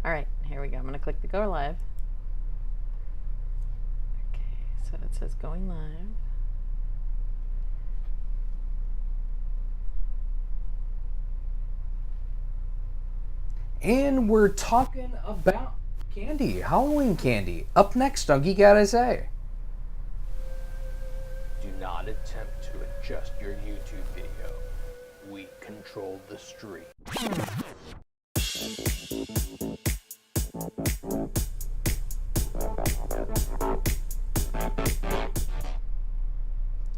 All right, here we go. I'm going to click the go live. Okay, so it says going live. And we're talking about candy, Halloween candy. Up next on Geek Out SA. Do not attempt to adjust your YouTube video. We control the stream.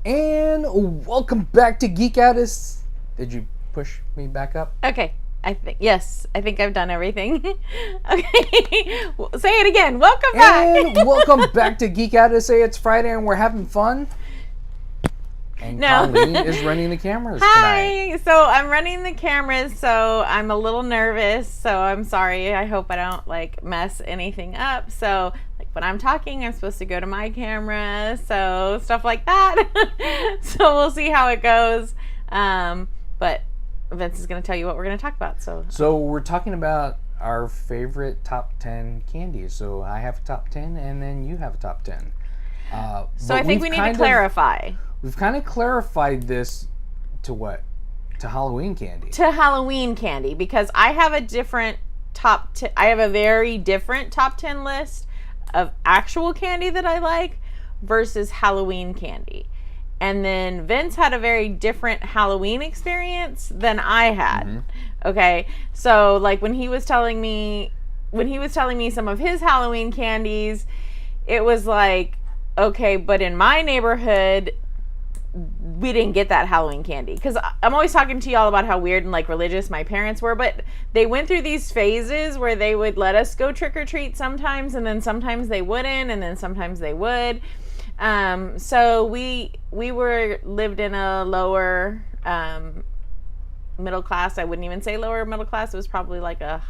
And welcome back to Geek Out SA. Did you push me back up? Okay. I think I've done everything. Okay, say it again. Welcome back. And welcome back to Geek Out SA. It's Friday and we're having fun. And Colleen is running the cameras tonight. Hi. So I'm running the cameras, so I'm a little nervous. So I'm sorry. I hope I don't mess anything up. So when I'm talking, I'm supposed to go to my camera. So stuff like that. So we'll see how it goes. But Vince is going to tell you what we're going to talk about. So we're talking about our favorite top 10 candies. So I have a top 10 and then you have a top 10. So I think we need to clarify. We've kind of clarified this to what? To Halloween candy. To Halloween candy, because I have a different I have a very different top 10 list of actual candy that I like versus Halloween candy. And then Vince had a very different Halloween experience than I had. Mm-hmm. Okay. So when he was telling me some of his Halloween candies, it was like, okay, but in my neighborhood, we didn't get that Halloween candy. Because I'm always talking to y'all about how weird and religious my parents were, but they went through these phases where they would let us go trick or treat sometimes, and then sometimes they wouldn't, and then sometimes they would. So we lived in a lower middle class. I wouldn't even say lower middle class. It was probably a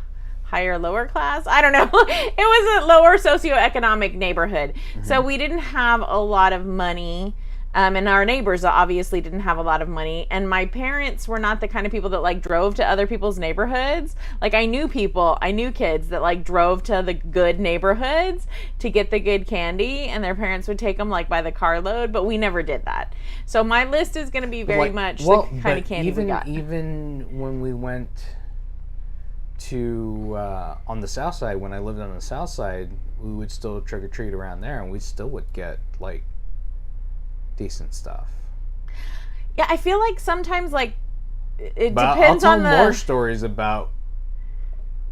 higher lower class. I don't know. It was a lower socioeconomic neighborhood. Mm-hmm. So we didn't have a lot of money. And our neighbors obviously didn't have a lot of money. And my parents were not the kind of people that drove to other people's neighborhoods. I knew kids that drove to the good neighborhoods to get the good candy, and their parents would take them by the carload, but we never did that. So my list is going to be very much the kind of candy we got. Even when we went to, on the south side, when I lived on the south side, we would still trick or treat around there, and we still would get decent stuff. Yeah, I feel sometimes it but depends I'll on tell more stories about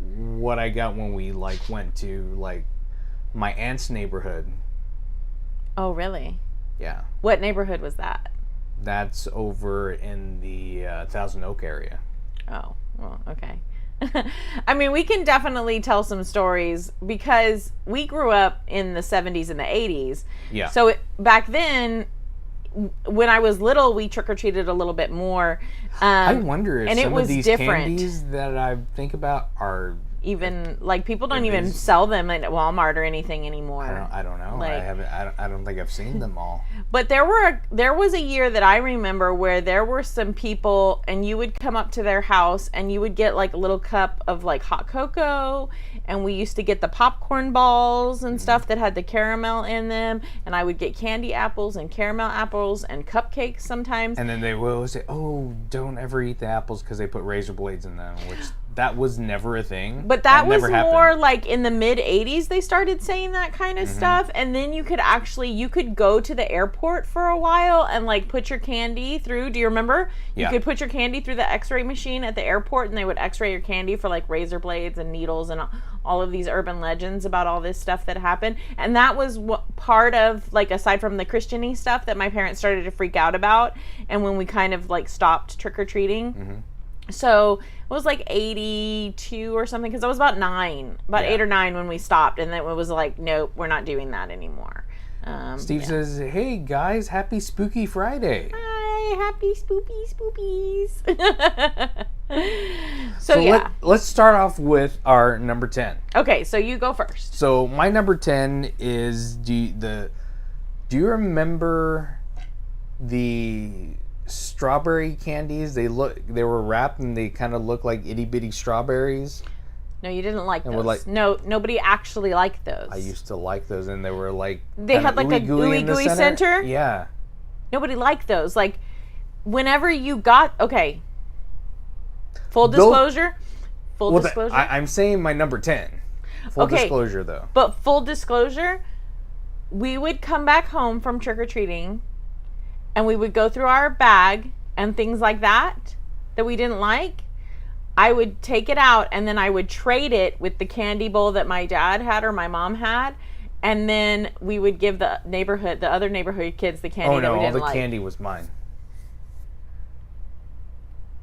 what I got when we went to my aunt's neighborhood. Oh, really? Yeah. What neighborhood was that? That's over in the Thousand Oak area. Oh, well, okay. I mean, we can definitely tell some stories because we grew up in the 70s and the 80s. Yeah. So back then, when I was little, we trick-or-treated a little bit more. I wonder if some of these different. Candies that I think about are... Even, people don't even sell them at Walmart or anything anymore. I don't know. I don't think I've seen them all. But there was a year that I remember where there were some people, and you would come up to their house, and you would get a little cup of hot cocoa, and we used to get the popcorn balls and stuff that had the caramel in them, and I would get candy apples and caramel apples and cupcakes sometimes. And then they would always say, "Oh, don't ever eat the apples because they put razor blades in them," which that was never a thing. But that was more in the mid 80s they started saying that kind of stuff, and then you could go to the airport for a while and put your candy through. Do you remember? Yeah. You could put your candy through the X-ray machine at the airport, and they would X-ray your candy for razor blades and needles and all of these urban legends about all this stuff that happened. And that was part of aside from the Christian-y stuff that my parents started to freak out about, and when we kind of stopped trick-or-treating. Mm-hmm. So it was 82 or something, because I was about 8 or 9 when we stopped, and then it was nope, we're not doing that anymore. Steve says, "Hey guys, happy Spooky Friday." Hi, happy spoopies. So let's start off with our number 10. Okay, so you go first. So my number 10 is do you remember the strawberry candies? They were wrapped and they kind of look like itty bitty strawberries. No, you didn't like And those. would like- No, nobody actually liked those. I used to like those, and they were like They kinda had like a ooey in the gooey center. Yeah. Nobody liked those. Like, whenever you got full Though- disclosure. Full disclosure. I'm saying my number 10. Full Okay. disclosure, though. But full disclosure, we would come back home from trick-or-treating and we would go through our bag and things like that we didn't like. I would take it out and then I would trade it with the candy bowl that my dad had or my mom had. And then we would give the other neighborhood kids the candy that we didn't all the like. candy was mine.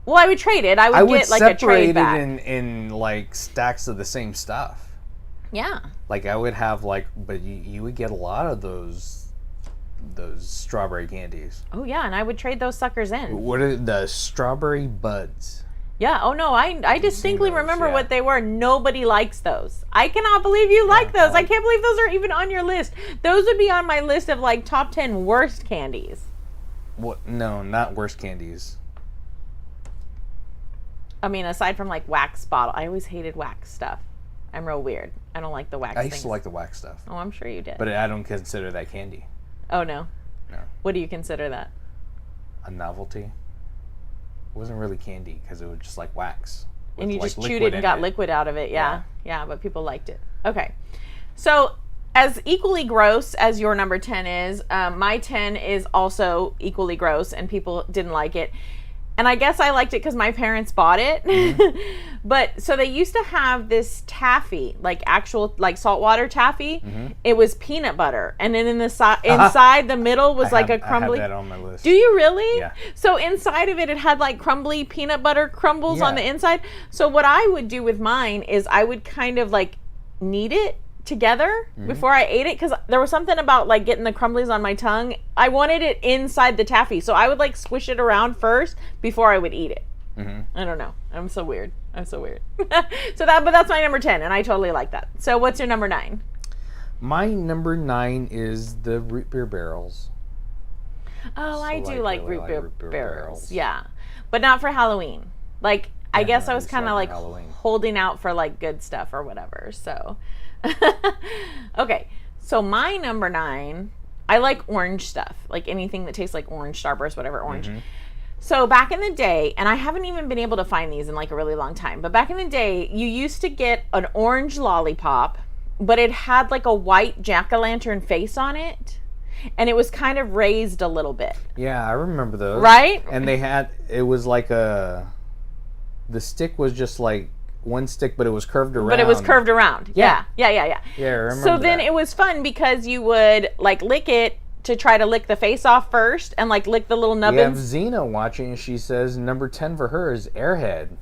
Well, I would trade it. I would get like a trade separate back. it in like stacks of the same stuff. Yeah. Like I would have but you would get a lot of those strawberry candies. Oh yeah, and I would trade those suckers in. What are the strawberry buds? Yeah. Oh no, I distinctly those, remember yeah. what they were. Nobody likes those. I cannot believe you like those. I can't believe those are even on your list. Those would be on my list of like top 10 worst candies. What? No, not worst candies. I mean, aside from like wax bottle, I always hated wax stuff. I'm real weird. I don't like the wax I things. used to like the wax stuff, Oh, I'm sure you did. but I don't consider that candy. Oh no. No. What do you consider that? A novelty. It wasn't really candy because it was just like wax. with, And you like, just chewed liquid it and in got liquid out of it. Yeah, but people liked it. Okay. So as equally gross as your number 10 is, my 10 is also equally gross and people didn't like it. And I guess I liked it because my parents bought it. Mm-hmm. But so they used to have this taffy, like actual like saltwater taffy. Mm-hmm. It was peanut butter. And then inside the middle was like a crumbly. I have that on my list. Do you really? Yeah. So inside of it had like crumbly peanut butter crumbles on Yeah. the inside. So what I would do with mine is I would kind of like knead it together before I ate it because there was something about like getting the crumblies on my tongue. I wanted it inside the taffy. So I would like squish it around first before I would eat it. I don't know. I'm so weird. But that's my number 10 and I totally like that. So what's your number 9? My number 9 is the root beer barrels. Oh, I do really like root beer root beer barrels. barrels. Yeah. But not for Halloween. Like, I guess no, I was just kind of like like for Halloween. holding out for like good stuff or whatever. So, okay. So my number 9, I like orange stuff. Like anything that tastes like orange, Starburst, whatever, orange. So back in the day, and I haven't even been able to find these in like a really long time, but back in the day, you used to get an orange lollipop, but it had like a white jack-o'-lantern face on it, and it was kind of raised a little bit. Yeah, I remember those. Right? And it was like the stick was just like one stick, but it was curved around. But it was curved around. Yeah. Yeah, I remember So then that. it was fun because you would like lick it to try to lick the face off first and like lick the little We have nubbins. Xena watching, and she says number 10 for her is Airhead.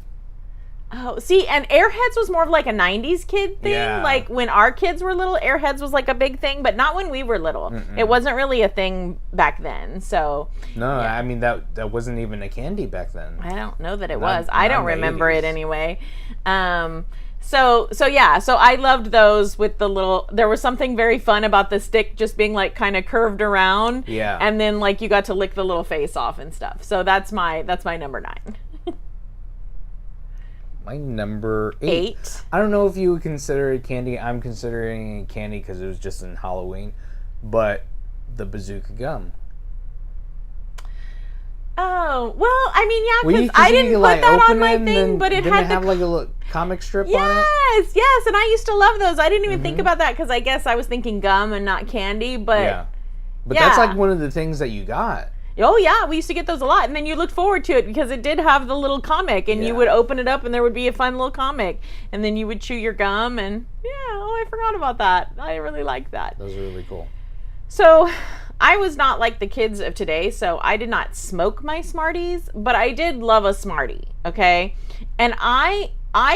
Oh, see, and Airheads was more of like a 90s kid thing. Yeah. Like when our kids were little, Airheads was like a big thing, but not when we were little. It wasn't really a thing back then. So No, I mean that wasn't even a candy back then. I don't know that it Not- was. I not don't in the remember 80s. it anyway. So I loved those with the little, there was something very fun about the stick just being like kind of curved around. Yeah. And then like you got to lick the little face off and stuff. So that's my number 9. My number 8. 8. I don't know if you would consider it candy. I'm considering it candy because it was just in Halloween. But the bazooka gum. Oh, well, I mean, yeah, Well, because I didn't put that on my thing, but it didn't had it have the... like a little comic strip on it? Yes, and I used to love those. I didn't even think about that because I guess I was thinking gum and not candy, but... Yeah. But that's Yeah. like one of the things that you got. Oh, yeah, we used to get those a lot, and then you looked forward to it because it did have the little comic, and you Yeah. would open it up, and there would be a fun little comic, and then you would chew your gum, and I forgot about that. I really liked that. Those are really cool. So, I was not like the kids of today, so I did not smoke my Smarties, but I did love a Smartie, okay? And I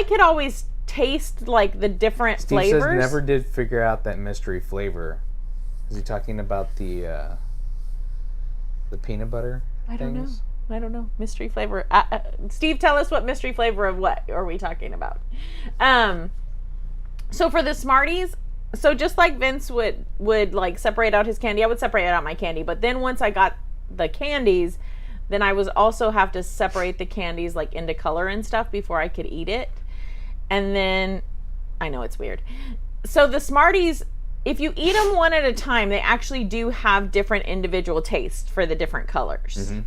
could always taste, like, the different Steve flavors. says never did figure out that mystery flavor. Is he talking about the peanut butter I don't things? know. I don't know. Mystery flavor. Steve, tell us what mystery flavor of what are we talking about? So for the Smarties, so just like Vince would like separate out his candy, I would separate out my candy. But then once I got the candies, then I was also have to separate the candies like into color and stuff before I could eat it. And then I know it's weird. So the Smarties, if you eat them one at a time, they actually do have different individual tastes for the different colors. Mm-hmm.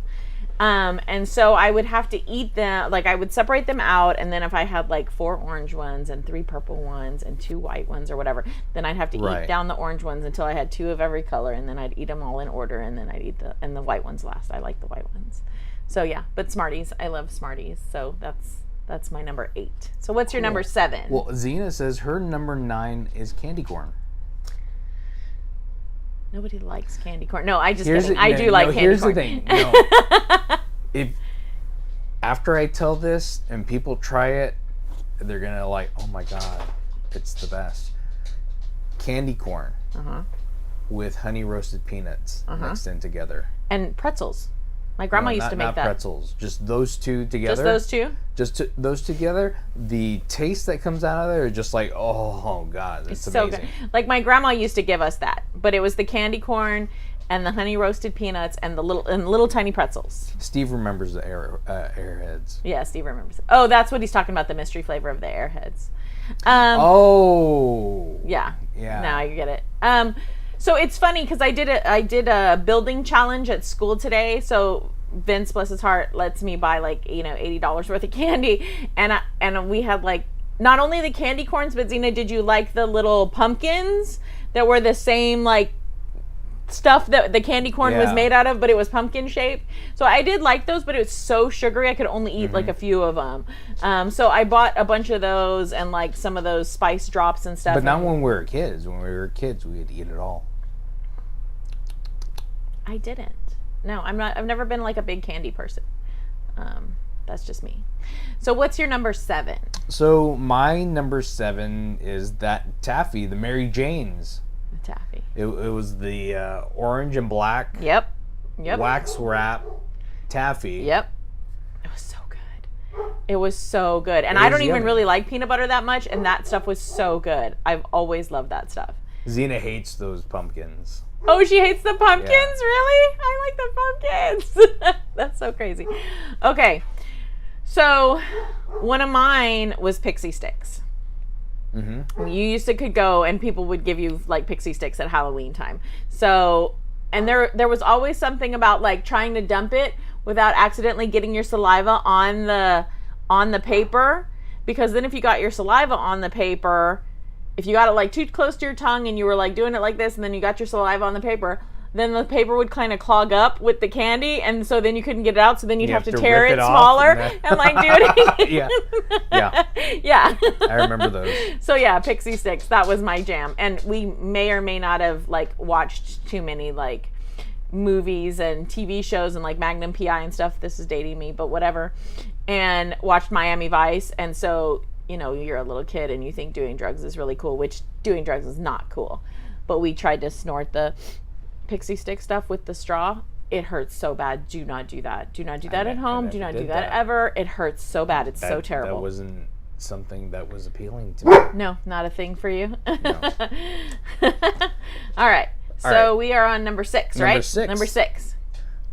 And so I would have to eat them, like I would separate them out, and then if I had like 4 orange ones and 3 purple ones and 2 white ones or whatever, then I'd have to eat down the orange ones until I had 2 of every color, and then I'd eat them all in order, and then I'd eat the white ones last. I like the white ones. So yeah, but Smarties, I love Smarties. So that's my number 8. So what's your number 7? Well, Xena says her number 9 is candy corn. Nobody likes candy corn. No, I just kidding. I do like candy here's corn. Here's the thing. If after I tell this and people try it, they're gonna like, oh my god, it's the best. Candy corn with honey roasted peanuts mixed in together. And pretzels. My grandma used to make not that. pretzels, just those two together. Just those two? Those together. The taste that comes out of there is just like, oh god, it's so amazing. good. Like my grandma used to give us that, but it was the candy corn and the honey roasted peanuts and the little tiny pretzels. Steve remembers the Airheads. Yeah, Steve remembers. Oh, that's what he's talking about, the mystery flavor of the Airheads. Yeah. Now I get it. So it's funny because I did a building challenge at school today. So Vince, bless his heart, lets me buy like $80 worth of candy, and we had like not only the candy corns, but Xena, did you like the little pumpkins that were the same like stuff that the candy corn was made out of, but it was pumpkin shaped? So I did like those, but it was so sugary I could only eat like a few of them. So I bought a bunch of those and like some of those spice drops and stuff. But not when we were kids. When we were kids, we would eat it all. I didn't. No, I'm not. I've never been like a big candy person. That's just me. So what's your number 7? So my number 7 is that taffy, the Mary Jane's. The taffy. It was the orange and black. Yep. Wax wrap taffy. Yep. It was so good. It was so good. And I don't even really like peanut butter that much, and that stuff was so good. I've always loved that stuff. Xena hates those pumpkins. Oh, she hates the pumpkins? Yeah. Really? I like the pumpkins. That's so crazy. Okay. So one of mine was pixie sticks. Mm-hmm. You used to could go and people would give you like pixie sticks at Halloween time. So, and there was always something about like trying to dump it without accidentally getting your saliva on the paper, because then if you got your saliva on the paper, if you got it like too close to your tongue and you were like doing it like this and then you got your saliva on the paper, then the paper would kind of clog up with the candy, and so then you couldn't get it out, so then you'd have to tear it smaller and like do it again. Yeah. I remember those. So yeah, pixie sticks, that was my jam. And we may or may not have like watched too many like movies and TV shows and like Magnum PI and stuff. This is dating me, but whatever. And watched Miami Vice, and so you're a little kid and you think doing drugs is really cool, which doing drugs is not cool. But we tried to snort the pixie stick stuff with the straw. It hurts so bad. Do not do that. Do not do that at home. Do not do that ever. It hurts so bad. It's so terrible. That wasn't something that was appealing to me. No, not a thing for you. No. All right. So we are on number 6, right? Number 6.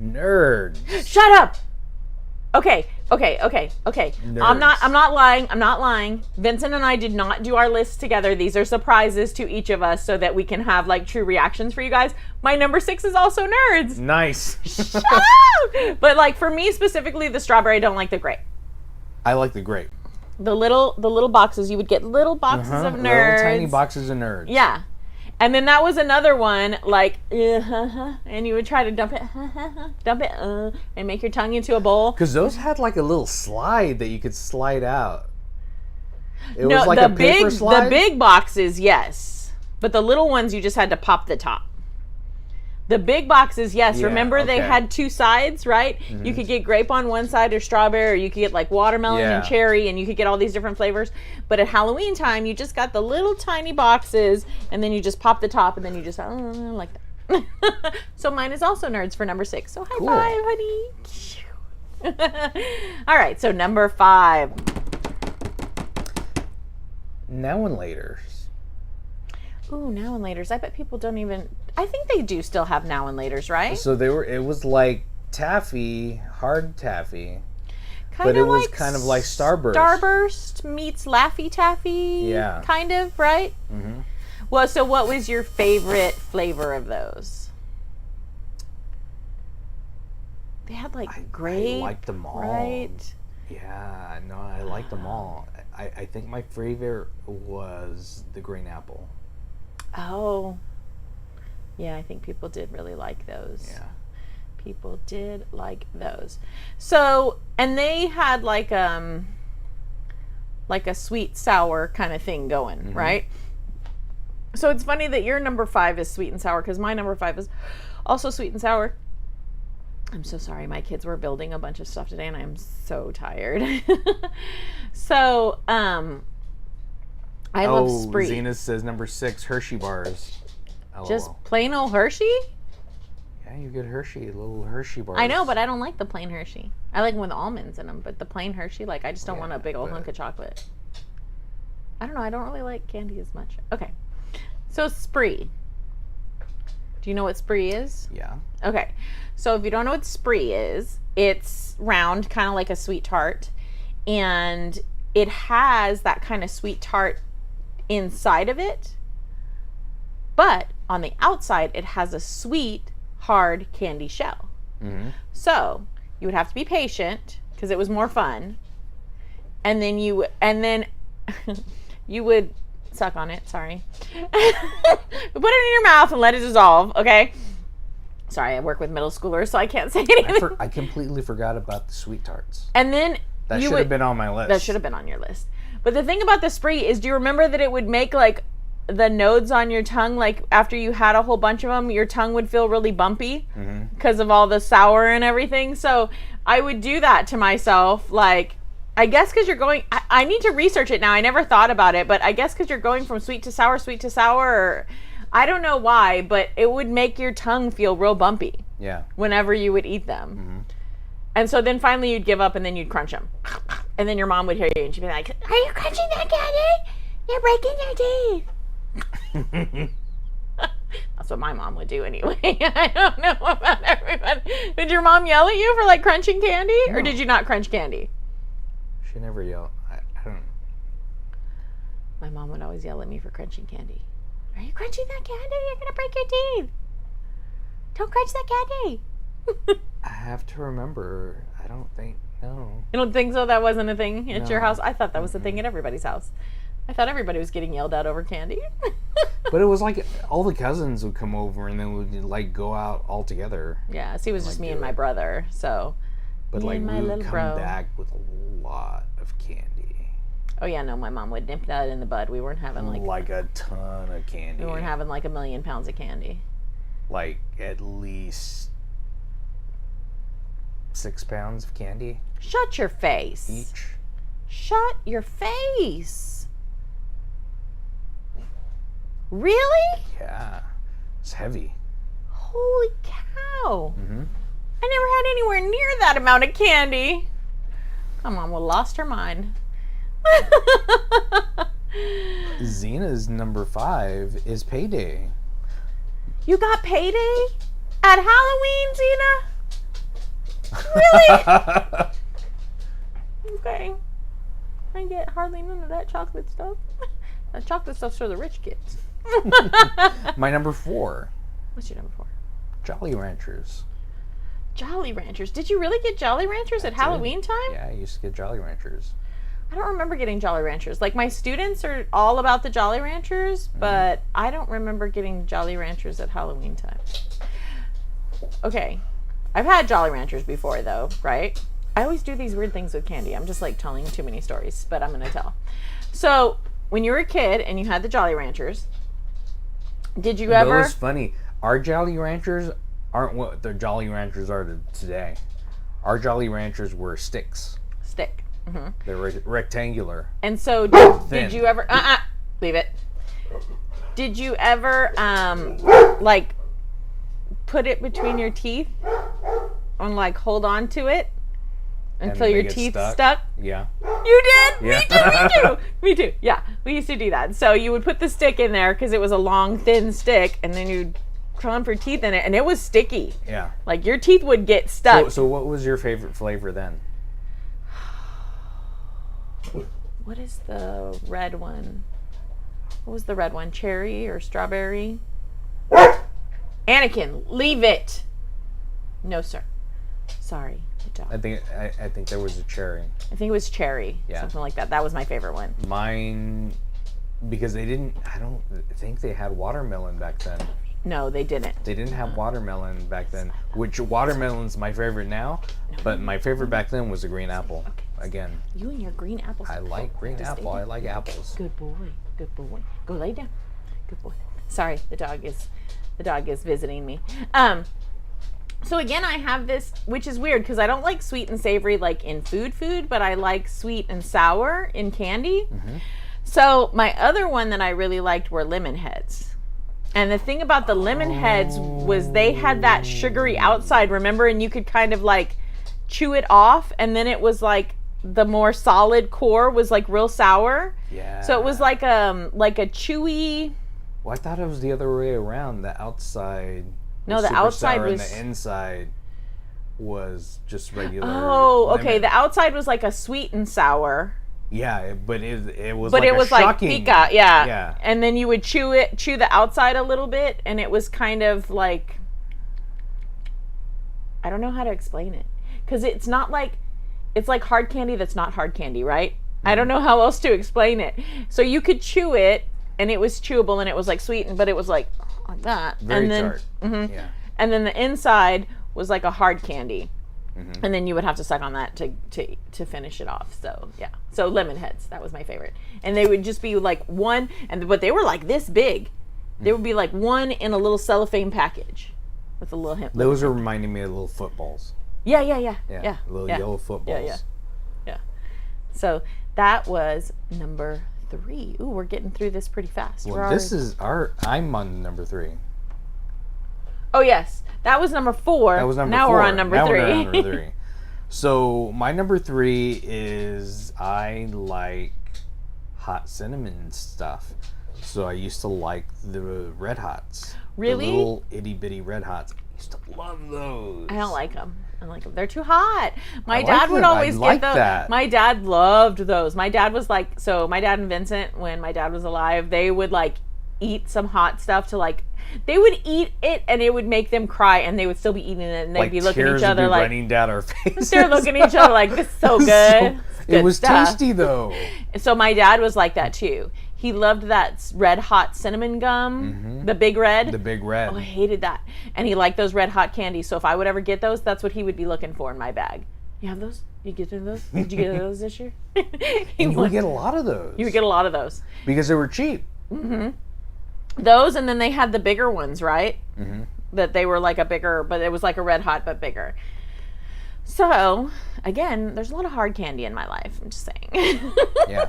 Nerds. Shut up. Okay. Nerds. I'm not lying. Vincent and I did not do our lists together. These are surprises to each of us so that we can have like true reactions for you guys. My number 6 is also nerds. Nice. Shut up! But like for me specifically, the strawberry, I don't like the grape. I like the grape. The little boxes, you would get little boxes of nerds. Little tiny boxes of nerds. Yeah. And then that was another one, like, and you would try to dump it, and make your tongue into a bowl. Because those had like a little slide that you could slide out. It was like a paper slide? The big boxes, yes. But the little ones, you just had to pop the top. The big boxes, yes. Yeah, remember they had 2 sides, right? Mm-hmm. You could get grape on one side or strawberry, or you could get like watermelon and cherry, and you could get all these different flavors. But at Halloween time, you just got the little tiny boxes, and then you just pop the top, and then you just like that. So mine is also nerds for number 6. So high five, honey. All right, so number 5. Now and Laters. Ooh, Now and Laters. I bet people don't even... I think they do still have Now and Laters, right? So it was like taffy, hard taffy. But it was kind of like Starburst. Starburst meets Laffy Taffy. Yeah. Kind of, right? Mm-hmm. Well, so what was your favorite flavor of those? They had like grape. I liked them all. Right? Yeah, no, I liked them all. I think my favorite was the green apple. Oh. Yeah, I think people did really like those. Yeah. People did like those. So, and they had like a sweet sour kind of thing going, right? So it's funny that your number 5 is sweet and sour because my number 5 is also sweet and sour. I'm so sorry. My kids were building a bunch of stuff today and I'm so tired. So, I love Spree. Zena says number 6, Hershey bars. LOL. Just plain old Hershey? Yeah, you get Hershey, little Hershey bars. I know, but I don't like the plain Hershey. I like them with almonds in them, but the plain Hershey, like, I just don't want a big old hunk of chocolate. I don't know. I don't really like candy as much. Okay. So, Spree. Do you know what Spree is? Yeah. Okay. So, if you don't know what Spree is, it's round, kind of like a sweet tart. And it has that kind of sweet tart inside of it. But on the outside, it has a sweet, hard candy shell. Mm-hmm. So you would have to be patient because it was more fun. And then you would suck on it. Sorry. Put it in your mouth and let it dissolve. Okay. Sorry, I work with middle schoolers, so I can't say anything. I completely forgot about the sweet tarts. And then that should have been on my list. That should have been on your list. But the thing about the Spree is, do you remember that it would make like the nodes on your tongue, like after you had a whole bunch of them, your tongue would feel really bumpy because of all the sour and everything. So I would do that to myself. Like, I guess because you're going, I need to research it now. I never thought about it, but I guess because you're going from sweet to sour, or I don't know why, but it would make your tongue feel real bumpy. Yeah. Whenever you would eat them. Mm-hmm. And so then finally you'd give up and then you'd crunch them. And then your mom would hear you and she'd be like, "Are you crunching that candy? You're breaking your teeth." That's what my mom would do anyway. I don't know about everybody. Did your mom yell at you for like crunching candy? No. Or did you not crunch candy? She never yelled. I don't. My mom would always yell at me for crunching candy. "Are you crunching that candy? You're going to break your teeth. Don't crunch that candy." I have to remember. I don't think, no. You don't think so? That wasn't a thing at your house? I thought that was a thing at everybody's house. I thought everybody was getting yelled at over candy. But it was like all the cousins would come over and then we'd like go out all together. Yeah, see, it was just me and my brother, so. But like we would come back with a lot of candy. Oh yeah, no, my mom would nip that in the bud. We weren't having like a ton of candy. We weren't having like 1 million pounds of candy. Like at least 6 pounds of candy. Shut your face. Each. Shut your face. Really? Yeah. It's heavy. Holy cow. Mm-hmm. I never had anywhere near that amount of candy. My mom would have lost her mind. Zena's number 5 is Payday. You got Payday at Halloween, Zena? Really? Okay. I get hardly none of that chocolate stuff. That chocolate stuff's for the rich kids. My number 4. What's your number 4? Jolly Ranchers. Jolly Ranchers. Did you really get Jolly Ranchers at Halloween time? Yeah, I used to get Jolly Ranchers. I don't remember getting Jolly Ranchers. Like, my students are all about the Jolly Ranchers, but I don't remember getting Jolly Ranchers at Halloween time. Okay. I've had Jolly Ranchers before, though, right? I always do these weird things with candy. I'm just, like, telling too many stories, but I'm going to tell. So, when you were a kid and you had the Jolly Ranchers, did you ever... That was funny. Our Jolly Ranchers aren't what the Jolly Ranchers are today. Our Jolly Ranchers were sticks. Stick. Mm-hmm. They're rectangular. And so, did you ever... leave it. Did you ever, like, put it between your teeth and, like, hold on to it until your teeth stuck? Yeah. You did? Yeah. Me too. Me too. Yeah, we used to do that. So you would put the stick in there because it was a long, thin stick, and then you'd climb for teeth in it, and it was sticky. Yeah. Like, your teeth would get stuck. So what was your favorite flavor then? What is the red one? What was the red one? Cherry or strawberry? Anakin, leave it. No, sir. Sorry, the dog. I think there was a cherry. I think it was cherry. Yeah. Something like that. That was my favorite one. Mine, because I don't think they had watermelon back then. No, they didn't. They didn't have watermelon back then, which watermelon's my favorite now, but my favorite back then was the green apple. Again, You and your green apples. I like green apple. I like apples. Good boy. Good boy. Go lay down. Good boy. Sorry, the dog is visiting me. So again, I have this, which is weird because I don't like sweet and savory like in food, but I like sweet and sour in candy. Mm-hmm. So my other one that I really liked were lemon heads. And the thing about the lemon heads was they had that sugary outside, remember? And you could kind of like chew it off, and then it was like the more solid core was like real sour. Yeah. So it was like a chewy. Well, I thought it was the other way around. The outside. No, was the super outside sour was. And the inside was just regular. Oh, okay. lemon. The outside was like a sweet and sour. Yeah, but it was. But like it was a like shocking, pica, yeah. Yeah. And then you would chew the outside a little bit, and it was kind of like, I don't know how to explain it, because it's not like, it's like hard candy that's not hard candy, right? I don't know how else to explain it. So you could chew it, and it was chewable, and it was like sweet, but it was like that. Very and then, tart. Mhm. Yeah. And then the inside was like a hard candy. Mm-hmm. And then you would have to suck on that to finish it off. So yeah. So lemon heads, that was my favorite. And they would just be like one, but they were like this big. They would be like one in a little cellophane package with a little hint. Those are reminding me of little footballs. Yeah. Little yellow footballs. Yeah. So that was number 3. Ooh, we're getting through this pretty fast. Well, I'm on number 3. Oh yes, that was number 4. That was number now 4. We're on number now 3. We're on number 3. So my number 3 is I like hot cinnamon stuff. So I used to like the Red Hots. Really? The little itty bitty Red Hots. I used to love those. I don't like them. They're too hot. My I dad like would them. always I get like those. that. My dad loved those. My dad was like, so my dad and Vincent, when my dad was alive, they would like eat some hot stuff to like, they would eat it and it would make them cry, and they would still be eating it, and they'd Like be looking at tears each would other be like, running down our faces. they're looking at each other like, this is so good. It's It good was stuff. tasty though. So my dad was like that too. He loved that red hot cinnamon gum, the big red. The big red. Oh, I hated that. And he liked those red hot candies. So if I would ever get those, that's what he would be looking for in my bag. You have those? You get those? Did you get those this year? And you would get a lot of those. You would get a lot of those. Because they were cheap. Those, and then they had the bigger ones, right? Mm-hmm. That they were like a bigger, but it was like a red hot, but bigger. So, again, there's a lot of hard candy in my life. I'm just saying. Yeah.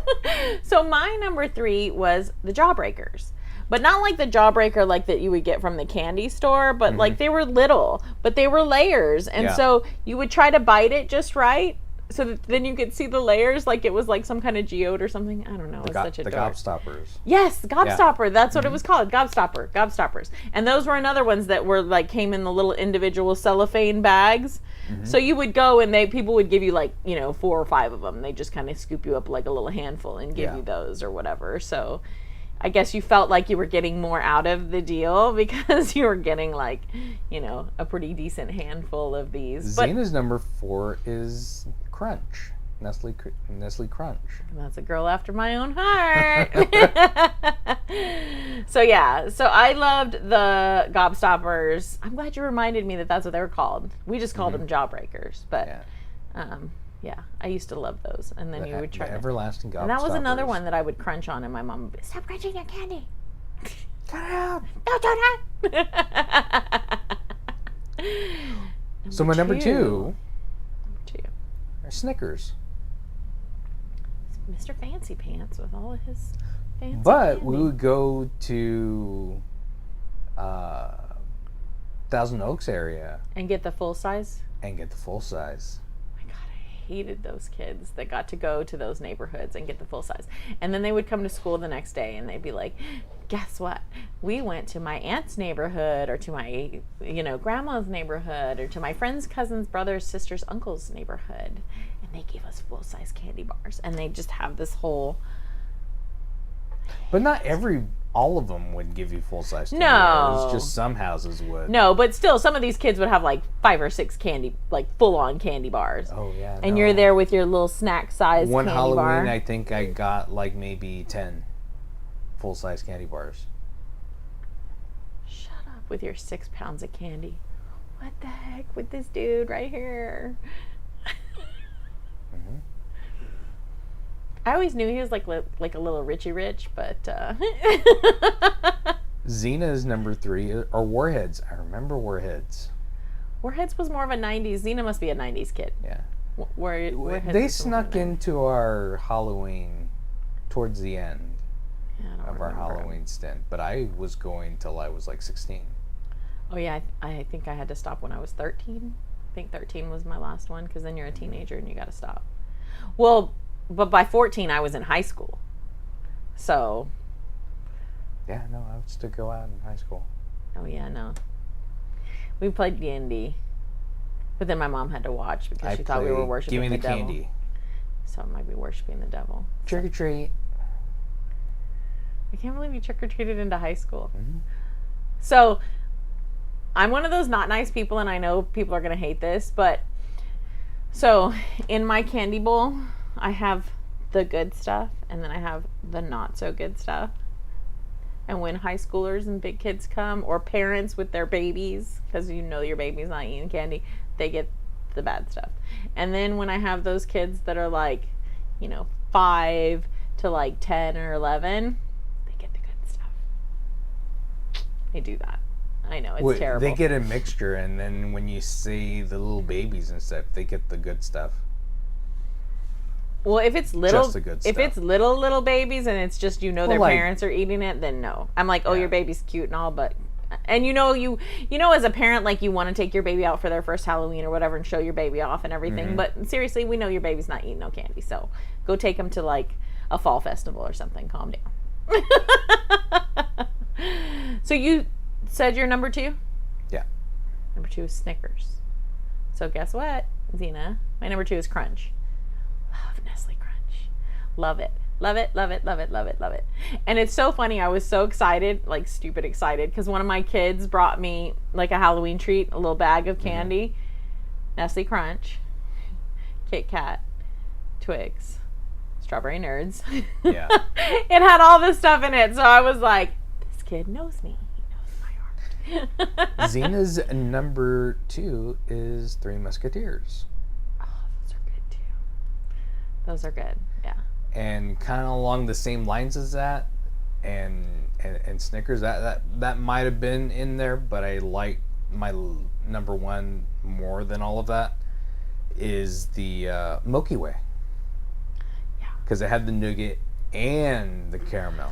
So my number 3 was the Jawbreakers. But not like the Jawbreaker like that you would get from the candy store, but like they were little, but they were layers. And Yeah. so you would try to bite it just right, so that then you could see the layers like it was like some kind of geode or something. I don't know. It's such a The dork. gobstoppers. Yes, Gobstopper. That's what it was called. Gobstoppers. And those were another ones that were like came in the little individual cellophane bags. So you would go and people would give you like, 4 or 5 of them. They just kind of scoop you up like a little handful and give Yeah. you those or whatever. So I guess you felt like you were getting more out of the deal because you were getting like, a pretty decent handful of these. But Zena's number 4 is Crunch. Nestle Crunch. that's a girl after my own heart. So I loved the Gobstoppers. I'm glad you reminded me that that's what they were called. We just called them Jawbreakers, but Yeah. I used to love those. And then you would try the to, everlasting Gobstoppers. and that was another one that I would crunch on, and my mom would be, stop crunching your candy. Cut it out. Don't do that. So my number 2 Two. are Snickers. Mr. Fancy Pants with all of his fancy But candy. we would go to Thousand Oaks area And get the full size. and get the full size. My God, I hated those kids that got to go to those neighborhoods and get the full size. And then they would come to school the next day and they'd be like, guess what? We went to my aunt's neighborhood, or to my, grandma's neighborhood, or to my friend's cousin's brother's sister's uncle's neighborhood. And they gave us full-size candy bars, and they just have this whole... But not all of them would give you full-size candy No. bars. Just some houses would. No, but still, some of these kids would have like 5 or 6 candy, like full-on candy bars. Oh, yeah. And no. you're there with your little snack-sized One candy Halloween, bar. I think I got like maybe 10 full-size candy bars. Shut up with your 6 pounds of candy. What the heck with this dude right here? Mm-hmm. I always knew he was like a little Richie Rich, but Xena is number 3, or Warheads. I remember Warheads. Warheads was more of a 90s. Xena must be a 90s kid. Yeah. Warheads They was more of a snuck 90s. into our Halloween towards the end Yeah, I don't of our remember. Halloween stint, but I was going till I was like 16. Oh yeah, I think I had to stop when I was 13. I think 13 was my last one, because then you're a teenager and you got to stop. Well, but by 14 I was in high school. So, Yeah, no, I used to go out in high school. oh yeah, no. We played D&D. But then my mom had to watch because she thought we were worshiping Give me the devil. candy. So it might be worshiping the devil. Trick or treat. I can't believe you trick-or-treated into high school. Mhm. So, I'm one of those not nice people, and I know people are going to hate this, but so in my candy bowl, I have the good stuff, and then I have the not so good stuff. And when high schoolers and big kids come, or parents with their babies, because you know your baby's not eating candy, they get the bad stuff. And then when I have those kids that are like, 5 to like 10 or 11, they get the good stuff. They do that. I know, it's terrible. They get a mixture, and then when you see the little babies and stuff, they get the good stuff. Well, if it's little, Just the good if stuff. it's little babies and it's just their like- parents are eating it, then no. I'm like, oh, Yeah. your baby's cute and all, but and you as a parent, like you want to take your baby out for their first Halloween or whatever and show your baby off and everything. Mm-hmm. But seriously, we know your baby's not eating no candy, so go take them to like a fall festival or something. Calm down. So you said you're number 2? Yeah. Number 2 is Snickers. So guess what, Xena? My number 2 is Crunch. Love Nestle Crunch. Love it. Love it, love it, love it, love it, love it. And it's so funny. I was so excited, like stupid excited, because one of my kids brought me like a Halloween treat, a little bag of candy. Nestle Crunch, Kit Kat, Twix, Strawberry Nerds. Yeah. It had all this stuff in it. So I was like, this kid knows me. He knows my heart. Xena's number 2 is Three Musketeers. Oh, those are good too. Those are good. Yeah. And kind of along the same lines as that, and Snickers, that might have been in there, but I like my number 1 more than all of that is the Milky Way. Yeah. Because it had the nougat and the caramel.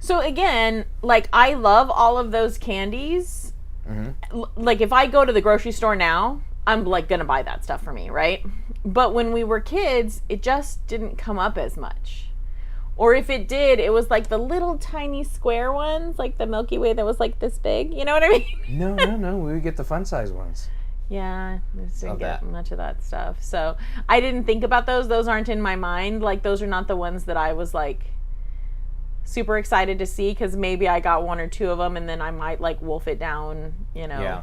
So again, like I love all of those candies. Mm-hmm. Like if I go to the grocery store now, I'm like gonna buy that stuff for me, right? But when we were kids, it just didn't come up as much. Or if it did, it was like the little tiny square ones, like the Milky Way that was like this big. You know what I mean? No. We would get the fun size ones. Yeah, I just didn't Of get that. much of that stuff. So I didn't think about those. Those aren't in my mind. Like those are not the ones that I was like super excited to see, because maybe I got 1 or 2 of them and then I might like wolf it down, Yeah.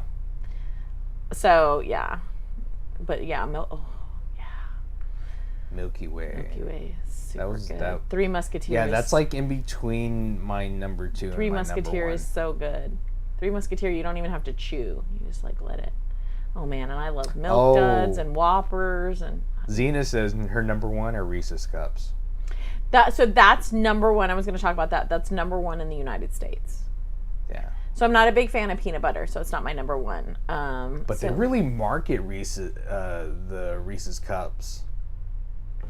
So yeah, but yeah, Milky Way. Milky Way is super That was- good. that- Three Musketeers. Yeah, that's like in between my number 2 Three and my Musketeers number 1. is so good. Three Musketeer, you don't even have to chew. You just like let it. Oh man, and I love Milk Duds and Whoppers and Xena says her number 1 are Reese's Cups. that. So that's number 1. I was going to talk about that. That's number 1 in the United States. Yeah. So I'm not a big fan of peanut butter, so it's not my number 1. But they really market the Reese's Cups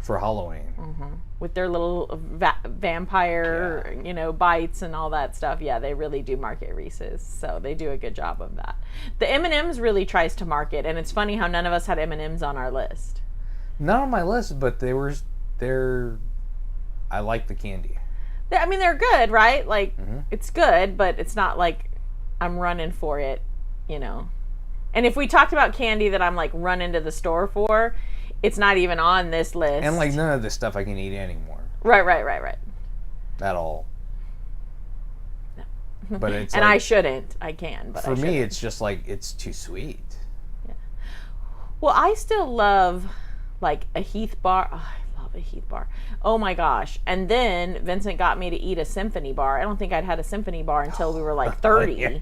for Halloween. with their little vampire, bites and all that stuff. Yeah, they really do market Reese's, so they do a good job of that. The M&Ms really tries to market, and it's funny how none of us had M&Ms on our list. Not on my list, but they're. I like the candy. I mean, they're good, right? Like, it's good, but it's not like I'm running for it, And if we talked about candy that I'm like running to the store for, it's not even on this list. And like none of this stuff I can eat anymore Right. at all. But it's And like, I shouldn't. I can, but for I me, shouldn't. it's just like it's too sweet. Well, I still love like a Heath bar. Oh, I love a Heath bar. Oh my gosh. And then Vincent got me to eat a symphony bar. I don't think I'd had a symphony bar until we were like 30. Yeah.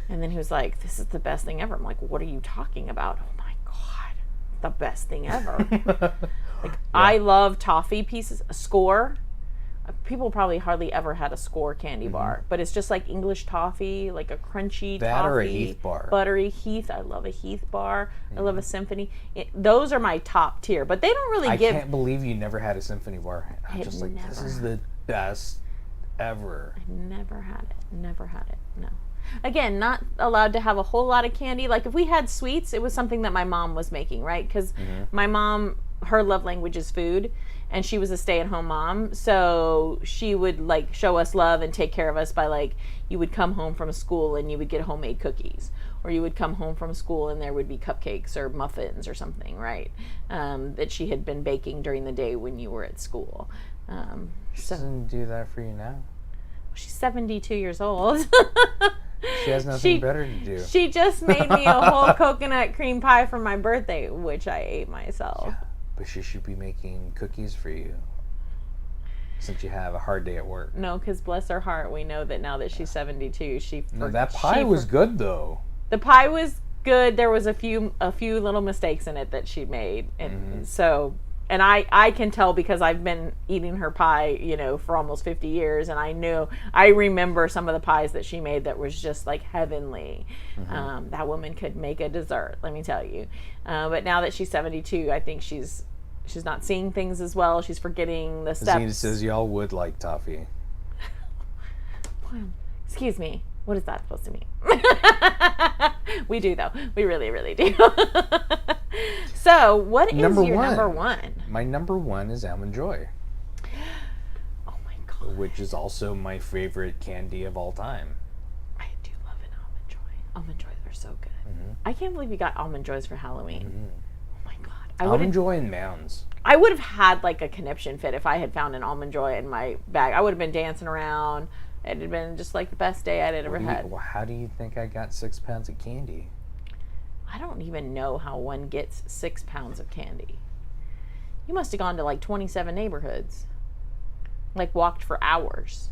And then he was like, this is the best thing ever. I'm like, what are you talking about? Oh my God. The best thing ever. I love toffee pieces. A score. People probably hardly ever had a score candy bar, but it's just like English toffee, like a crunchy That toffee. or a Heath bar. Buttery Heath. I love a Heath bar. I love a symphony. Those are my top tier, but they don't really I give. can't believe you never had a symphony bar. I'm just like, this is the best ever. Never had it. Never had it. No. Again, not allowed to have a whole lot of candy. Like if we had sweets, it was something that my mom was making, right? Because my mom, her love language is food, and she was a stay-at-home mom, so she would like show us love and take care of us by like, you would come home from school and you would get homemade cookies, or you would come home from school and there would be cupcakes or muffins or something, right? That she had been baking during the day when you were at school. She doesn't do that for you now. She's 72 years old. She has nothing better to do. She just made me a whole coconut cream pie for my birthday, which I ate myself. Yeah, but she should be making cookies for you, since you have a hard day at work. No, because bless her heart, we know that now that she's 72, No, that pie was good though. The pie was good. There was a few little mistakes in it that she made, and so. And I can tell because I've been eating her pie, you know, for almost 50 years. And I remember some of the pies that she made that was just like heavenly. That woman could make a dessert, let me tell you. But now that she's 72, I think she's not seeing things as well. She's forgetting the steps. Zena says y'all would like toffee. Excuse me. What is that supposed to mean? We do, though. We really, really do. So, what is your number one? My number one is Almond Joy. Oh my God. Which is also my favorite candy of all time. I do love an Almond Joy. Almond Joys are so good. I can't believe you got Almond Joys for Halloween. Oh my God. Almond Joy and Mounds. I would have had like a conniption fit if I had found an Almond Joy in my bag. I would have been dancing around. It had been just like the best day I'd ever had. How do you think I got 6 pounds of candy? I don't even know how one gets 6 pounds of candy. You must have gone to like 27 neighborhoods. Like walked for hours.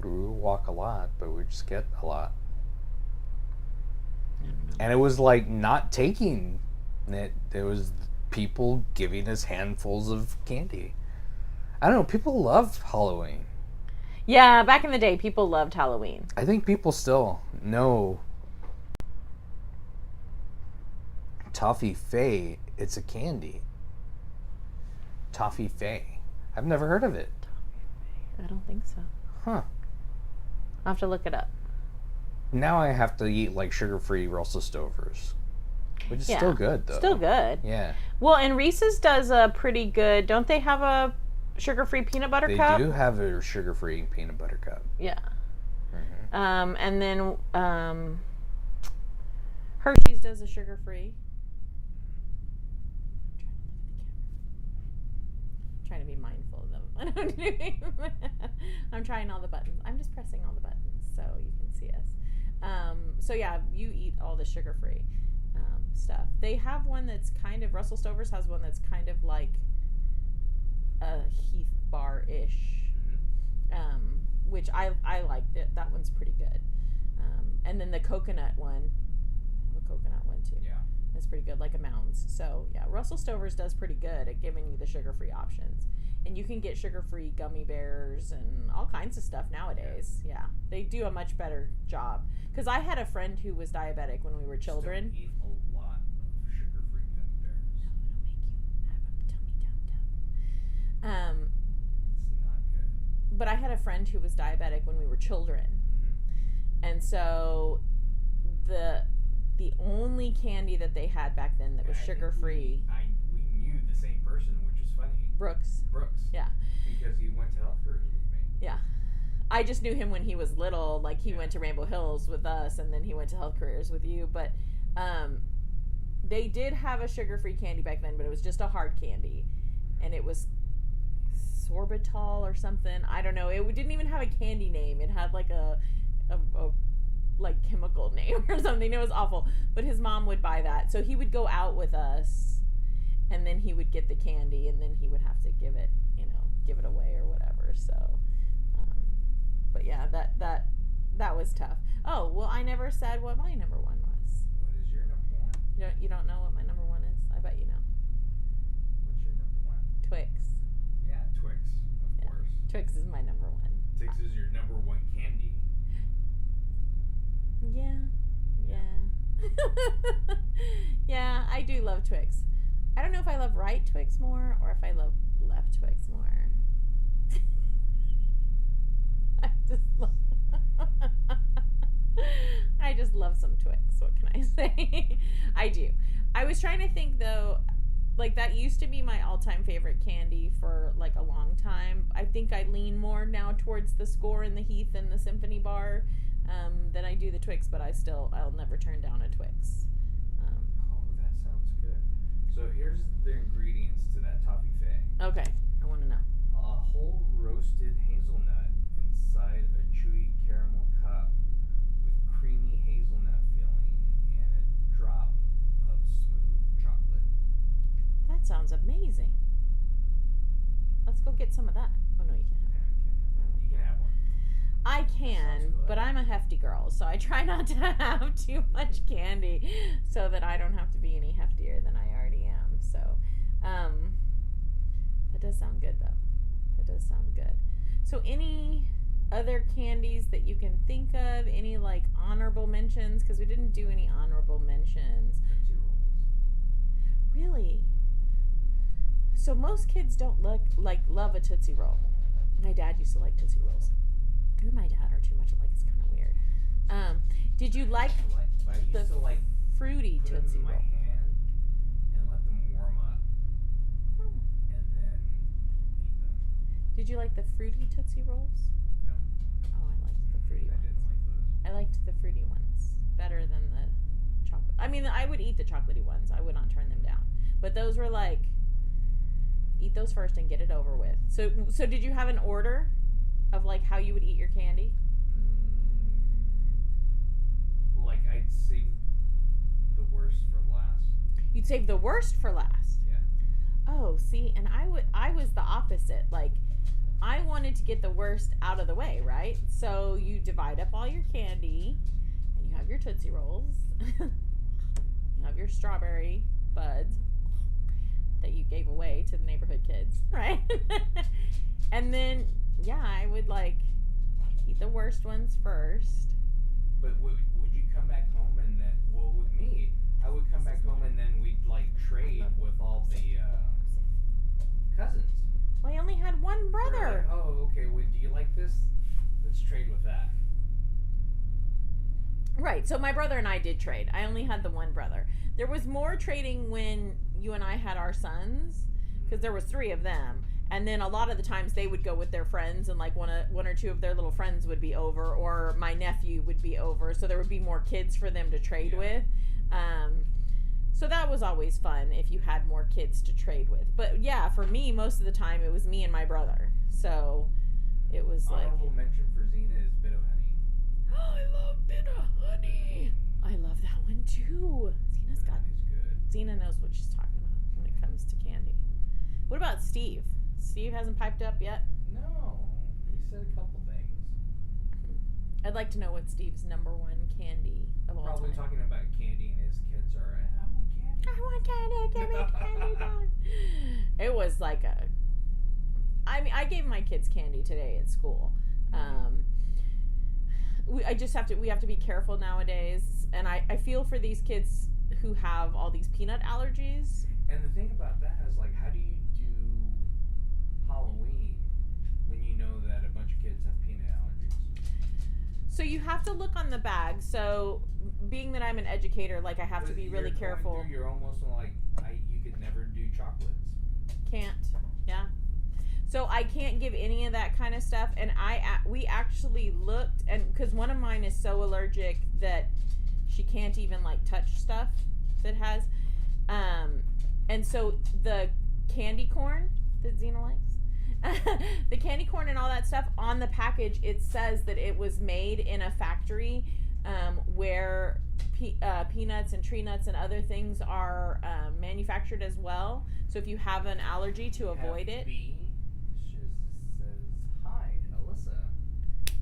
We walk a lot, but we just get a lot. And it was like not taking it. There was people giving us handfuls of candy. I don't know. People love Halloween. Yeah, back in the day, people loved Halloween. I think people still know Toffee Fay. It's a candy. Toffee Fay. I've never heard of it. I don't think so. Huh. I'll have to look it up. Now I have to eat like sugar-free Russell Stovers, which is still good though. Still good. Yeah. Well, and Reese's does a pretty good. Don't they have a sugar-free peanut butter cup? They do have a sugar-free peanut butter cup. Yeah. And then Hershey's does a sugar-free. I'm trying to be mindful of them. What I'm doing. I'm trying all the buttons. I'm just pressing all the buttons so you can see us. So yeah, you eat all the sugar-free stuff. They have one that's kind of, Russell Stover's has one that's kind of like a Heath bar-ish, which I like. That one's pretty good. And then the coconut one, I have a coconut one too. Yeah. That's pretty good, like a Mounds. So yeah, Russell Stover's does pretty good at giving you the sugar-free options. And you can get sugar-free gummy bears and all kinds of stuff nowadays. Yeah, they do a much better job. Because I had a friend who was diabetic when we were children. Still eat a lot of sugar-free gummy bears. No, it'll make you have a tummy dum-dum. It's not good. But I had a friend who was diabetic when we were children. And so the only candy that they had back then that was sugar-free. We knew the same person, which is funny. Brooks. Yeah. Because he went to health careers with me. Yeah. I just knew him when he was little. Like he went to Rainbow Hills with us, and then he went to health careers with you. But they did have a sugar-free candy back then, but it was just a hard candy. And it was sorbitol or something. I don't know. It didn't even have a candy name. It had like a like chemical name or something. It was awful. But his mom would buy that. So he would go out with us, and then he would get the candy, and then he would have to give it away or whatever. So, but yeah, that was tough. Oh, well, I never said what my number one was. What is your number one? You don't know what my number one is? I bet you know. What's your number one? Twix. Yeah, Twix, of course. Twix is my number one. Twix is your number one candy. Yeah. Yeah, I do love Twix. I don't know if I love right Twix more or if I love left Twix more. I just love some Twix. What can I say? I do. I was trying to think though, like that used to be my all-time favorite candy for like a long time. I think I lean more now towards the Score and the Heath and the Symphony Bar than I do the Twix, but I'll never turn down a Twix. Oh, that sounds good. So here's the ingredients to that toffee fay. Okay, I want to know. A whole roasted hazelnut inside a chewy caramel cup with creamy hazelnut filling and a drop of smooth chocolate. That sounds amazing. Let's go get some of that. Oh no, you can't have it. You can have one. I can, good. but I'm a hefty girl, so I try not to have too much candy so that I don't have to be any heftier than I already am. So, that does sound good, though. That does sound good. So, any other candies that you can think of? Any, like, honorable mentions? Because we didn't do any honorable mentions. Tootsie Rolls. Really? So, most kids don't love a Tootsie Roll. My dad used to like Tootsie Rolls. You and my dad are too much alike. It's kind of weird. Did you like I used the to like fruity put them Tootsie in my Roll? hand and let them warm up and then eat them. Did you like the fruity Tootsie Rolls? No, Oh, I liked the fruity I ones. didn't like those. I liked the fruity ones better than the chocolate. I mean, I would eat the chocolatey ones. I would not turn them down. But those were like, eat those first and get it over with. So did you have an order of like how you would eat your candy? Like I'd save the worst for last. You'd save the worst for last. Yeah. Oh, see, and I was the opposite. Like, I wanted to get the worst out of the way, right? So you divide up all your candy, and you have your Tootsie Rolls. You have your strawberry buds that you gave away to the neighborhood kids, right? And then, yeah, I would like eat the worst ones first. But would you come back home and then, well, with me, I would come back home and then we'd like trade with all the cousins. Well, I only had one brother. Like, oh, okay. Well, do you like this? Let's trade with that. Right, so my brother and I did trade. I only had the one brother. There was more trading when you and I had our sons, because there was 3 of them. And then a lot of the times they would go with their friends, and like one or two of their little friends would be over, or my nephew would be over. So there would be more kids for them to trade with. So that was always fun if you had more kids to trade with. But yeah, for me, most of the time it was me and my brother. So it was like... Honorable mention for Xena is Bit of Honey. Oh, I love Bit of Honey. I love that one too. Xena's got... Honey's good. Xena knows what she's talking about when it comes to candy. What about Steve? Steve hasn't piped up yet? No, he said a couple things. I'd like to know what Steve's number one candy of all Probably time. talking about candy, and his kids are, I want candy. I want candy, give me candy, Dad. It was like a... I mean, I gave my kids candy today at school. We have to be careful nowadays, and I feel for these kids who have all these peanut allergies. And the thing about that is, like, how do you do Halloween when you know that a bunch of kids have peanut allergies? So you have to look on the bag. So being that I'm an educator, like I have to be really careful. You're almost like, you could never do chocolates. Can't. Yeah. So I can't give any of that kind of stuff. And we actually looked, and because one of mine is so allergic that she can't even like touch stuff that has. And so the candy corn that Xena likes, the candy corn and all that stuff on the package, it says that it was made in a factory where peanuts and tree nuts and other things are manufactured as well. So if you have an allergy, to avoid it. B. She says, hi, Alyssa.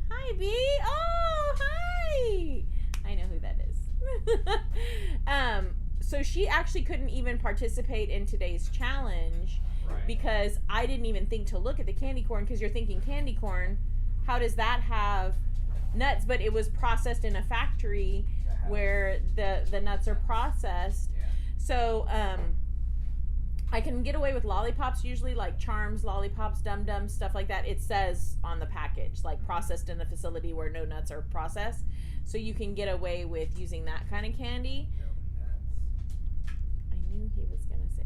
Hi, B. Oh, hi. I know who that is. So she actually couldn't even participate in today's challenge because I didn't even think to look at the candy corn, because you're thinking candy corn, how does that have nuts? But it was processed in a factory where the nuts are processed. Yeah. So I can get away with lollipops usually, like Charms, lollipops, Dum Dums, stuff like that. It says on the package, like processed in a facility where no nuts are processed. So you can get away with using that kind of candy. No nuts. I knew he was going to say.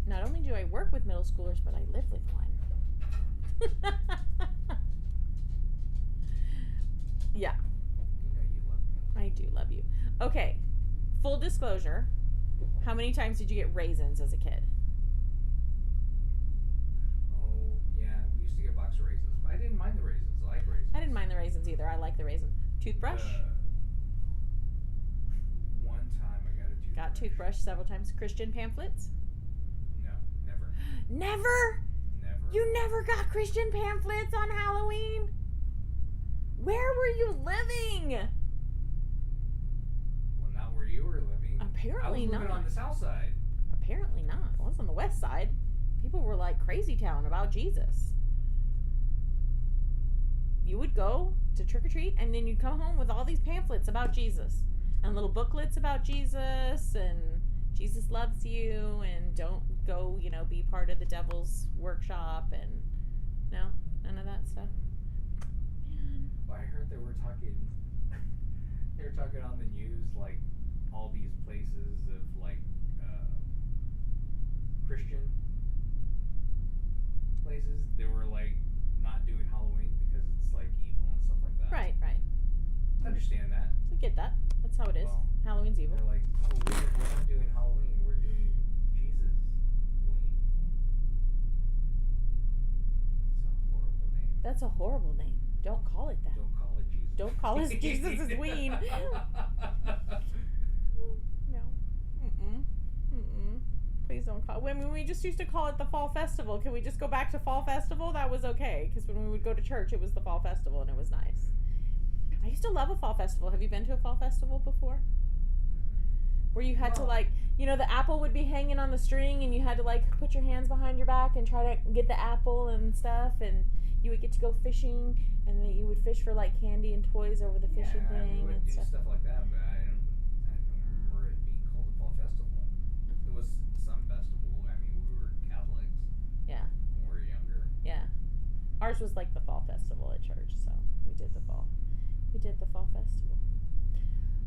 Not only do I work with middle schoolers, but I live with one. Yeah. You know you love me. I do love you. Okay. Full disclosure. How many times did you get raisins as a kid? Oh, yeah. We used to get a box of raisins, but I didn't mind the raisins. I like raisins. I didn't mind the raisins either. I like the raisin. Toothbrush? One time I got a toothbrush. Got toothbrush several times. Christian pamphlets? No, never. Never? Never. You never got Christian pamphlets on Halloween? Where were you living? Well, not where you were living. Apparently I was not. living on the south side. Apparently not. I was on the west side. People were like crazy town about Jesus. You would go to trick or treat, and then you'd come home with all these pamphlets about Jesus and little booklets about Jesus and Jesus loves you and don't go, be part of the devil's workshop and no, none of that stuff. Man. Well, I heard they were talking. They were talking on the news, like all these places of like Christian places. They were like not doing Halloween because it's like evil and stuff like that. Right. I understand that. We get that. That's how it is. Well, Halloween's evil. They're like, oh, we're not doing Halloween. We're doing Jesus. It's a horrible name. That's a horrible name. Don't call it that. Don't call it Jesus. Don't call us Jesus' ween. No. Please don't call. When we just used to call it the Fall Festival. Can we just go back to Fall Festival? That was okay. Because when we would go to church, it was the Fall Festival and it was nice. I used to love a Fall Festival. Have you been to a Fall Festival before? Where you had to the apple would be hanging on the string and you had to put your hands behind your back and try to get the apple and stuff, and you would get to go fishing, and then you would fish for candy and toys over the fishing thing. We would and do stuff like that, but I don't remember it being called a fall festival. It was some festival. I mean, we were Catholics. Yeah. When we were younger. Yeah. Ours was like the fall festival at church, so we did the fall festival.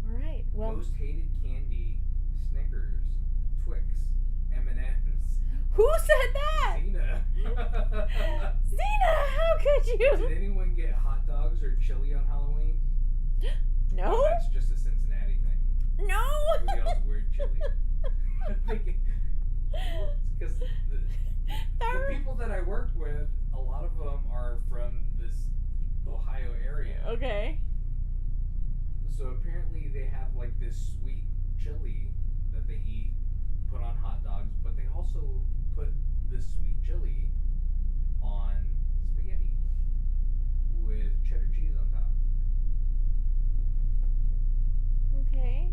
All right. Well, most hated candy: Snickers, Twix, M&Ms. who said that? Xena. Xena, how could Did you? anyone get hot dogs or chili on Halloween? No. Oh, that's just a Cincinnati thing. No. Everybody else weird chili. Because the people that I work with, a lot of them are from this Ohio area. Okay. So apparently they have this sweet chili that they eat, put on hot dogs, but they also put this sweet chili on spaghetti with cheddar cheese on top. Okay.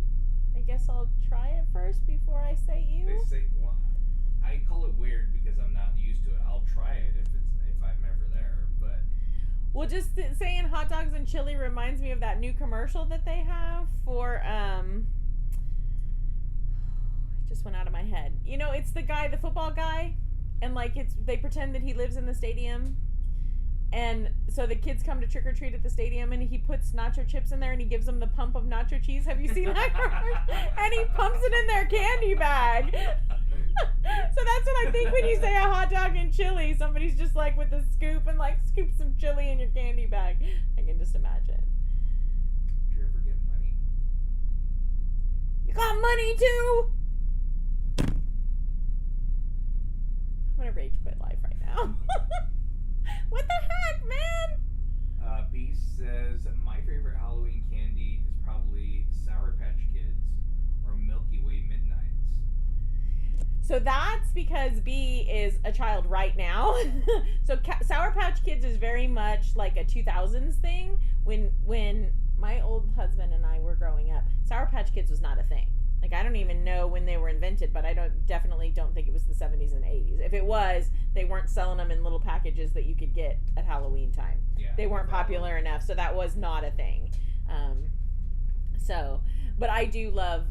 I guess I'll try it first before I say you. They say, well, I call it weird because I'm not used to it. I'll try it if I'm ever there, but Well, just saying hot dogs and chili reminds me of that new commercial that they have for, it just went out of my head. It's the guy, the football guy, and they pretend that he lives in the stadium. And so the kids come to trick or treat at the stadium, and he puts nacho chips in there, and he gives them the pump of nacho cheese. Have you seen that? And he pumps it in their candy bag. So that's what I think when you say a hot dog and chili. Somebody's just with a scoop and scoop some chili in your candy bag. I can just imagine. did you ever get money? You got money too? man. Beast says, my favorite Halloween candy is probably Sour Patch Kids or Milky Way Midnights. So that's because B is a child right now. So Sour Patch Kids is very much like a 2000s thing. When my old husband and I were growing up, Sour Patch Kids was not a thing. Like, I don't even know when they were invented, but I definitely don't think it was the 70s and 80s. If it was, they weren't selling them in little packages that you could get at Halloween time. Yeah, they weren't popular enough, so that was not a thing. But I do love,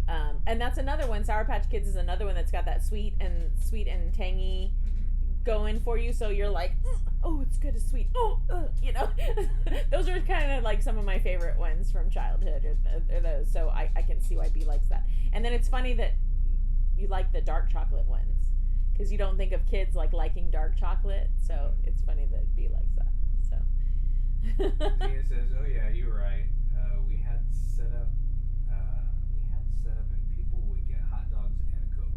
and that's another one. Sour Patch Kids is another one that's got that sweet and tangy going for you. So you're like, oh, it's good as sweet. Oh, those are kind of like some of my favorite ones from childhood. Are those? So I can see why B likes that. And then it's funny that you like the dark chocolate ones because you don't think of kids like liking dark chocolate. So it's funny that B likes that. So. Tina says, "Oh yeah, you're right. We had set up and people would get hot dogs and a Coke."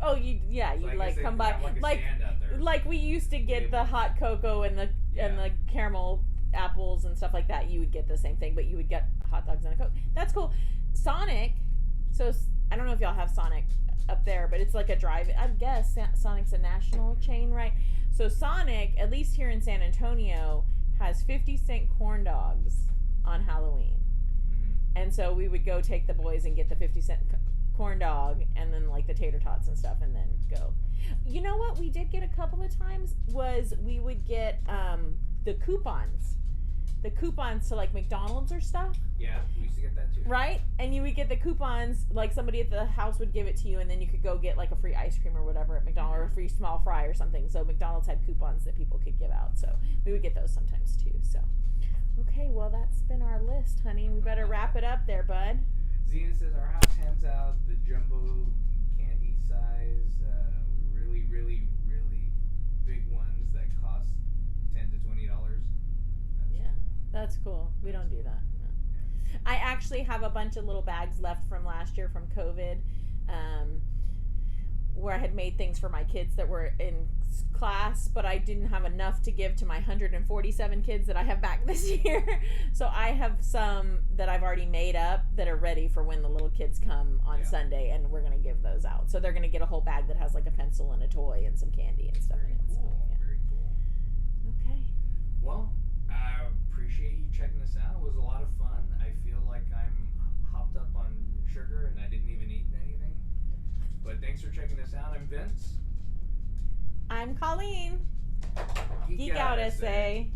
Oh, you'd like come by like we used to get the hot cocoa and the caramel apples and stuff like that. You would get the same thing, but you would get hot dogs and a Coke. That's cool. Sonic. So I don't know if y'all have Sonic up there, but it's like a drive. I guess Sonic's a national chain, right? So Sonic, at least here in San Antonio, has 50-cent corn dogs on Halloween. And so we would go take the boys and get the 50-cent corn dog and then like the tater tots and stuff and then go. You know what we did get a couple of times was we would get the coupons. The coupons to like McDonald's or stuff. Yeah, we used to get that too. Right? And you would get the coupons, like somebody at the house would give it to you and then you could go get like a free ice cream or whatever at McDonald's or a free small fry or something. So McDonald's had coupons that people could give out. So we would get those sometimes too. So, okay, well that's been our list, honey. We better wrap it up there, bud. Zena says our house hands out the jumbo candy size, really, really, really big ones that cost $10 to $20. That's cool. We don't do that. No. I actually have a bunch of little bags left from last year from COVID, where I had made things for my kids that were in class, but I didn't have enough to give to my 147 kids that I have back this year. So I have some that I've already made up that are ready for when the little kids come on Sunday, and we're going to give those out. So they're going to get a whole bag that has like a pencil and a toy and some candy and stuff in it. Cool. So, yeah. Very cool. Okay. Well, I appreciate you checking this out. It was a lot of fun. I feel like I'm hopped up on sugar and I didn't even eat anything. But thanks for checking this out. I'm Vince. I'm Colleen. Geek out, essay.